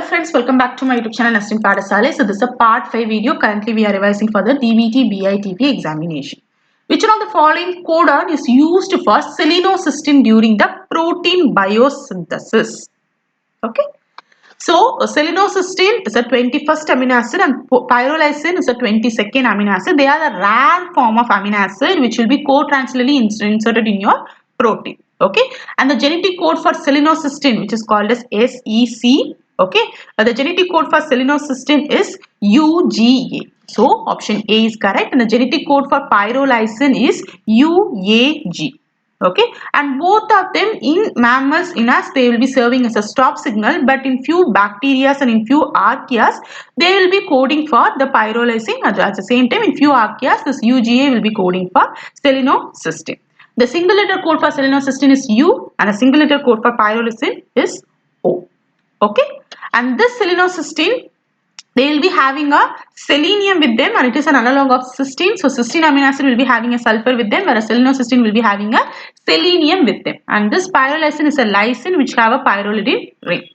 friends, welcome back to my YouTube channel Nesting Padasale. So this is a part 5 video. Currently we are revising for the DBT BITP examination. Which one of the following codon is used for selenocysteine during the protein biosynthesis? Okay. So selenocysteine is a 21st amino acid and pyrrolysine is a 22nd amino acid. They are the rare form of amino acid which will be co-translationally inserted in your protein. Okay, and the genetic code for selenocysteine, which is called as SEC. Okay, the genetic code for selenocysteine is UGA. So option A is correct, and the genetic code for pyrrolysine is UAG. Okay, and both of them in mammals, in us, they will be serving as a stop signal, but in few bacteria and in few archaeas they will be coding for the pyrrolysine. At the same time, in few archaeas this UGA will be coding for selenocysteine. The single letter code for selenocysteine is U and a single letter code for pyrrolysine is O. Okay, and this selenocysteine, they will be having a selenium with them and it is an analog of cysteine. So cysteine amino acid will be having a sulfur with them, whereas selenocysteine will be having a selenium with them. And this pyrrolysine is a lysine which have a pyrrolidine ring.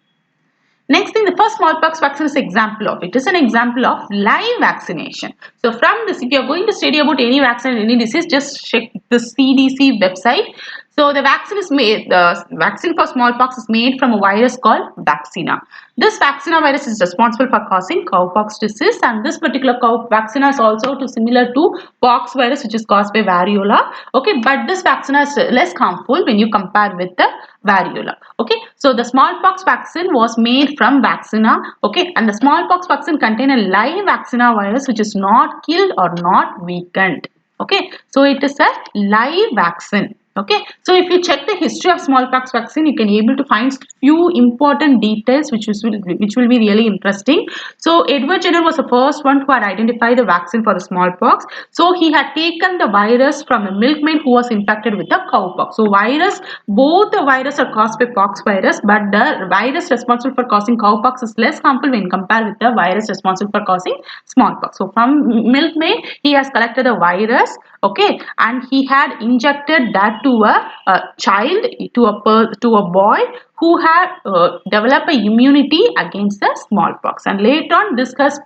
Next thing, the first smallpox vaccine is an example of. It is an example of live vaccination. So from this, if you are going to study about any vaccine, any disease, just check the CDC website. So the vaccine is made, the vaccine for smallpox is made from a virus called Vacina. This Vacina virus is responsible for causing cowpox disease, and this particular Vacina is also similar to pox virus which is caused by variola. Okay, but this Vacina is less harmful when you compare with the variola. Okay, so the smallpox vaccine was made from Vacina. Okay, and the smallpox vaccine contains a live Vacina virus which is not killed or not weakened. Okay, so it is a live vaccine. Okay, so if you check the history of smallpox vaccine, you can able to find few important details which will be really interesting. So Edward Jenner was the first one who had identified the vaccine for the smallpox. So he had taken the virus from a milkmaid who was infected with the cowpox. So both the virus are caused by pox virus, but the virus responsible for causing cowpox is less harmful when compared with the virus responsible for causing smallpox. So from milkmaid, he has collected the virus. Okay, and he had injected that to a child, to a boy who had developed a immunity against the smallpox, and later on this has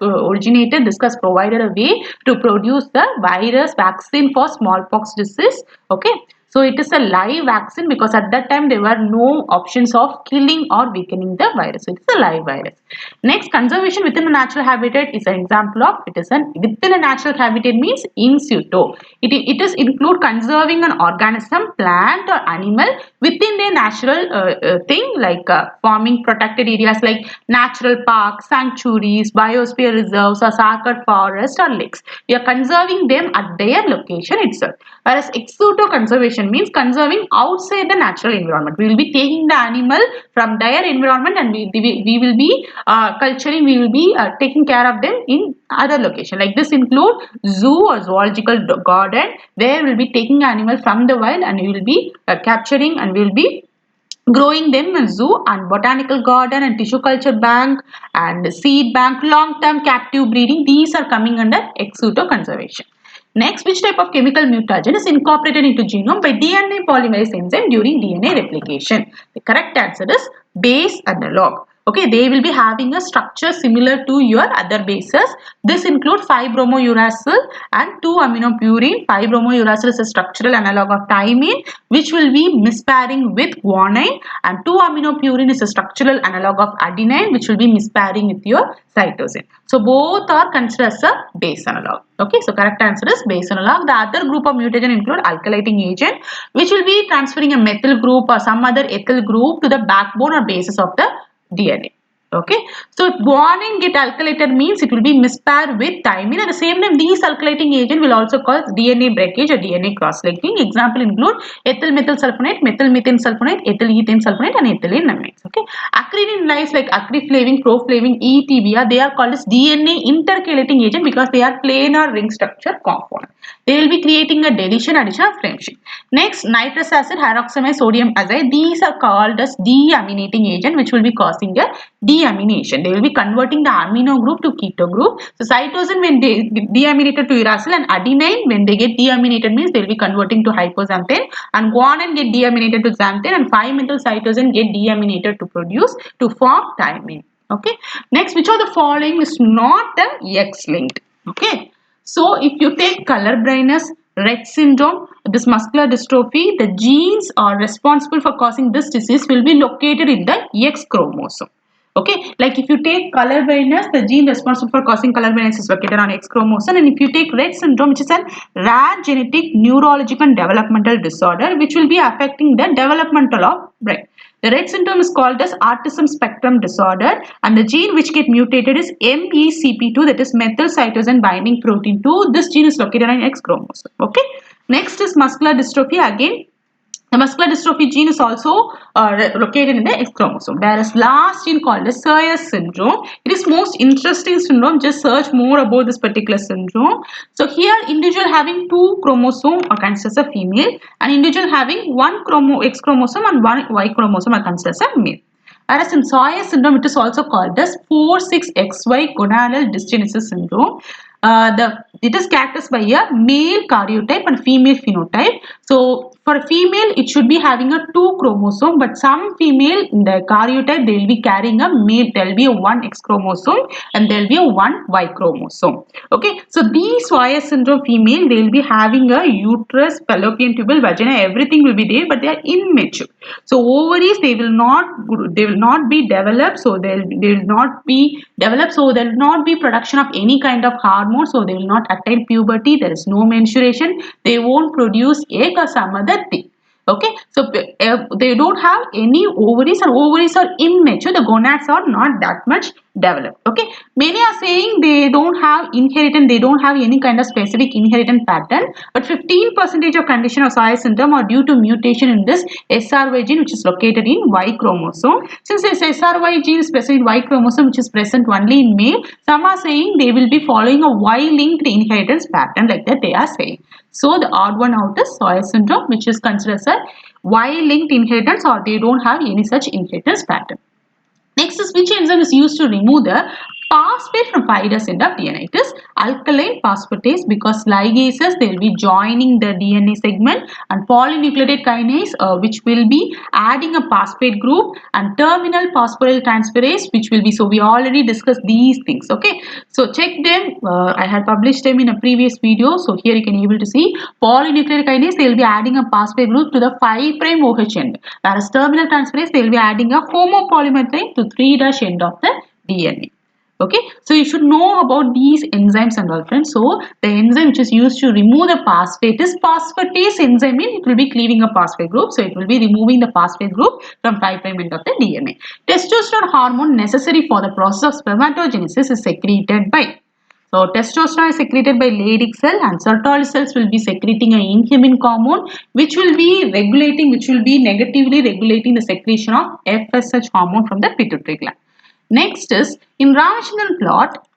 provided a way to produce the virus vaccine for smallpox disease. Okay, so it is a live vaccine because at that time there were no options of killing or weakening the virus. So it is a live virus. Next, conservation within a natural habitat is an example of within a natural habitat means in situ. It is include conserving an organism, plant or animal within their natural thing, like forming protected areas like natural parks, sanctuaries, biosphere reserves or sacred forests or lakes. We are conserving them at their location itself. Whereas ex situ conservation means conserving outside the natural environment. We will be taking the animal from their environment and we will be culturing, we will be taking care of them in other location. Like this include zoo or zoological garden, where we will be taking animal from the wild and we will be capturing and we will be growing them in zoo, and botanical garden and tissue culture bank and seed bank, long-term captive breeding. These are coming under ex situ conservation. Next, which type of chemical mutagen is incorporated into genome by DNA polymerase enzyme during DNA replication? The correct answer is base analog. Okay, they will be having a structure similar to your other bases. This includes 5-bromouracil and 2-aminopurine. 5-bromouracil is a structural analog of thymine which will be mispairing with guanine, and 2-aminopurine is a structural analog of adenine which will be mispairing with your cytosine. So both are considered as a base analog. Okay, so correct answer is base analog. The other group of mutagen include alkylating agent which will be transferring a methyl group or some other ethyl group to the backbone or basis of the DNA. Okay, so if guanine get alkylated means it will be mispaired with thymine. At the same time, these alkylating agent will also cause DNA breakage or DNA cross-linking. Example include ethyl methyl sulfonate, methyl methane sulfonate, ethyl ethane sulfonate and ethylene amines. Okay, acridine dyes like acryflavine, proflavine, ETBR, they are called as DNA intercalating agent because they are planar ring structure component. They will be creating a deletion, addition or friendship. Next, nitrous acid, hydroxamide, sodium azide, these are called as deaminating agent which will be causing a deamination. They will be converting the amino group to keto group. So cytosine when they get deaminated to uracil, and adenine when they get deaminated means they will be converting to hypoxanthine, and guanine get deaminated to xanthine, and 5-methyl cytosine get deaminated to form thymine. Okay. Next, which of the following is not the X-linked? Okay. So, if you take color blindness, Rett syndrome, this muscular dystrophy, the genes are responsible for causing this disease will be located in the X chromosome. Okay, like if you take color blindness, the gene responsible for causing color blindness is located on X chromosome, and if you take Rett syndrome, which is a rare genetic neurological and developmental disorder, which will be affecting the developmental of brain. The Rett syndrome is called as autism spectrum disorder, and the gene which get mutated is MECP2, that is methyl cytosine binding protein 2. This gene is located on X chromosome. Okay. Next is muscular dystrophy. Again, the muscular dystrophy gene is also located in the X chromosome. Whereas last gene called as Sayers syndrome, it is most interesting syndrome. Just search more about this particular syndrome. So here, individual having 2 chromosome are considered as a female, and individual having 1 X chromosome and 1 Y chromosome are considered as a male. Whereas in Sayers syndrome, it is also called as 46XY gonadal dysgenesis syndrome. It is characterized by a male karyotype and female phenotype. So for a female, it should be having a 2 chromosome, but some female in the karyotype, they will be carrying a male. There will be a 1 X chromosome and there will be a 1 Y chromosome. Okay, so these Sayers syndrome female, they will be having a uterus, fallopian tubule, vagina, everything will be there, but they are immature. So ovaries, they will not be developed. So they will not be developed. So there will not be production of any kind of hormone. So they will not attain puberty. There is no menstruation. They won't produce egg or some other thing. Okay, so they don't have any ovaries, and ovaries are immature. The gonads are not that much developed. Okay, many are saying they don't have inheritance, they don't have any kind of specific inheritance pattern, but 15% of condition of Sayers syndrome are due to mutation in this SRY gene, which is located in Y chromosome. Since this SRY gene is present in Y chromosome, which is present only in male, some are saying they will be following a Y-linked inheritance pattern, like that they are saying. So the odd one out is Sayers syndrome, which is considered as a Y-linked inheritance, or they don't have any such inheritance pattern. Next is which enzyme is used to remove the phosphate from 5' end of DNA. It is alkaline phosphatase, because ligases, they will be joining the DNA segment, and polynucleotide kinase, which will be adding a phosphate group, and terminal phosphoryltransferase, which will be, so we already discussed these things. Okay, so check them. I had published them in a previous video. So here you can able to see polynucleotide kinase, they will be adding a phosphate group to the 5' OH end, whereas terminal transferase, they will be adding a homopolymer to 3' end of the DNA. Okay, so you should know about these enzymes and all, friends. So the enzyme which is used to remove the phosphate is phosphatase enzyme. It will be cleaving a phosphate group, so it will be removing the phosphate group from 5' end of the DNA. Testosterone hormone necessary for the process of spermatogenesis is secreted by. So testosterone is secreted by Leydig cell, and Sertoli cells will be secreting an inhibin hormone, which will be negatively regulating the secretion of FSH hormone from the pituitary gland. Next is, in Ramachandran plot,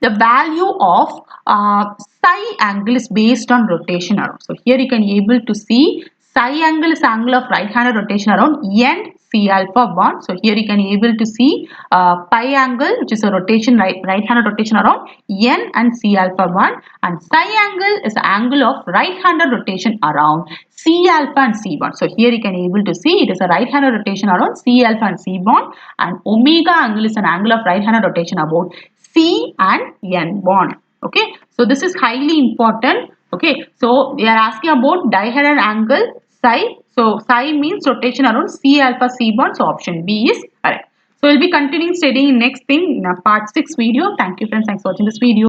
the value of psi angle is based on rotation around. So here you can able to see psi angle is angle of right-handed rotation around N C alpha 1. So here you can able to see pi angle, which is a rotation right-handed rotation around N and C alpha 1, and psi angle is the angle of right-handed rotation around C alpha and C1. So here you can able to see it is a right-handed rotation around C alpha and C1, and omega angle is an angle of right-handed rotation about C and N bond. Okay, so this is highly important. Okay, so we are asking about dihedral angle psi. So psi means rotation around C alpha C bond. So option B is correct. So we'll be continuing studying next thing in a part 6 video. Thank you, friends. Thanks for watching this video.